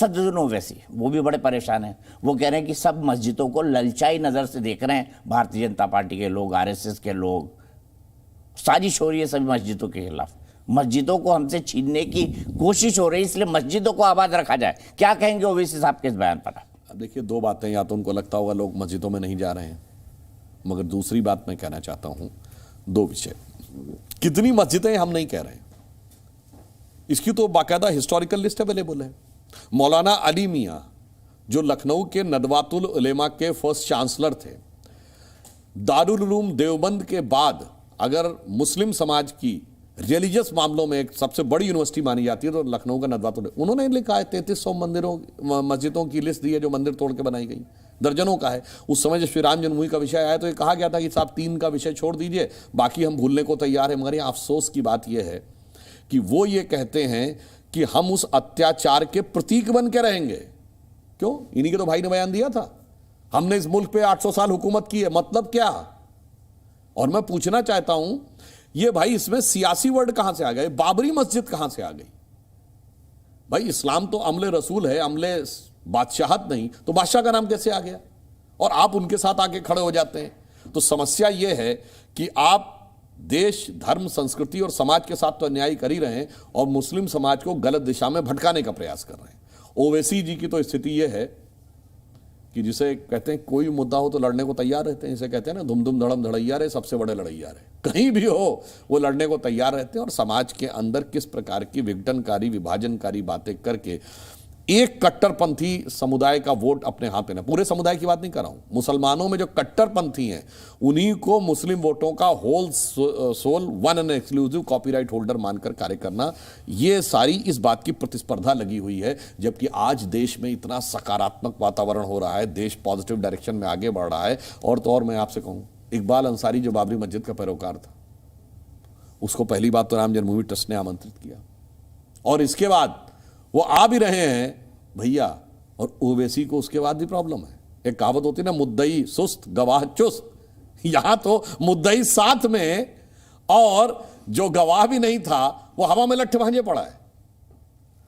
असदुद्दीन ओवैसी वो भी बड़े परेशान हैं। वो कह रहे हैं कि सब मस्जिदों को ललचाई नज़र से देख रहे हैं, भारतीय जनता पार्टी के लोग, आरएसएस के लोग, साजिश हो रही है सभी मस्जिदों के खिलाफ, मस्जिदों को हमसे छीनने की कोशिश हो रही है, इसलिए मस्जिदों को आबाद रखा जाए। क्या कहेंगे ओवैसी साहब के इस बयान पर? अब देखिए, दो बातें, या तो उनको लगता होगा लोग मस्जिदों में नहीं जा रहे हैं, मगर दूसरी बात मैं कहना चाहता हूं, दो विषय। कितनी मस्जिदें हम नहीं कह रहे हैं, इसकी तो बाकायदा हिस्टोरिकल लिस्ट अवेलेबल है। मौलाना अली मियां जो लखनऊ के नदवातुल उलेमा के फर्स्ट चांसलर थे, दारुल उलूम देवबंद के बाद अगर मुस्लिम समाज की रिलीजियस मामलों में एक सबसे बड़ी यूनिवर्सिटी मानी जाती है तो लखनऊ का नदवातुल, उन्होंने लिखा है 3300 मंदिरों मस्जिदों की लिस्ट दी है जो मंदिर तोड़ के बनाई गई, दर्जनों का है। उस समय जब श्री राम जन्मभूमि का विषय आया तो ये कहा गया था कि साहब 3 का विषय छोड़ दीजिए, बाकी हम भूलने को तैयार है। मगर ये अफसोस की बात यह है कि वो ये कहते हैं कि हम उस अत्याचार के प्रतीक बन के रहेंगे। क्यों? इन्हीं के तो भाई ने बयान दिया था, हमने इस मुल्क पे 800 साल हुकूमत की है, मतलब क्या? और मैं पूछना चाहता हूं, ये भाई इसमें सियासी वर्ड कहां से आ गए? बाबरी मस्जिद कहां से आ गई? भाई इस्लाम तो अमले रसूल है, अमले बादशाहत नहीं, तो बादशाह का नाम कैसे आ गया? और आप उनके साथ आके खड़े हो जाते हैं। तो समस्या यह है कि आप देश, धर्म, संस्कृति और समाज के साथ तो अन्याय कर ही रहे हैं और मुस्लिम समाज को गलत दिशा में भटकाने का प्रयास कर रहे हैं। ओवैसी जी की तो स्थिति यह है कि जिसे कहते हैं कोई मुद्दा हो तो लड़ने को तैयार रहते हैं, इसे कहते हैं ना धुम धुम धड़म धड़ैया रे, सबसे बड़े लड़ैया रे, कहीं भी हो वो लड़ने को तैयार रहते हैं। और समाज के अंदर किस प्रकार की विघटनकारी, विभाजनकारी बातें करके एक कट्टरपंथी समुदाय का वोट अपने हाथ में, पूरे समुदाय की बात नहीं कर रहा हूं, मुसलमानों में जो कट्टरपंथी हैं उन्हीं को मुस्लिम वोटों का whole sole one and exclusive copyright holder मानकर कार्य करना, ये सारी इस बात की प्रतिस्पर्धा लगी हुई है। जबकि आज देश में इतना सकारात्मक वातावरण हो रहा है, देश पॉजिटिव डायरेक्शन में आगे बढ़ रहा है। और तो और मैं आपसे कहूं, इकबाल अंसारी जो बाबरी मस्जिद का पैरोकार था, उसको पहली बात तो राम जन्मभूमि ट्रस्ट ने आमंत्रित किया और इसके बाद वो आ भी रहे हैं भैया। और ओवैसी को उसके बाद भी प्रॉब्लम है। एक कहावत होती है ना, मुद्दई सुस्त गवाह चुस्त, यहां तो मुद्दई साथ में और जो गवाह भी नहीं था वो हवा में लट्ठे भांजे पड़ा है।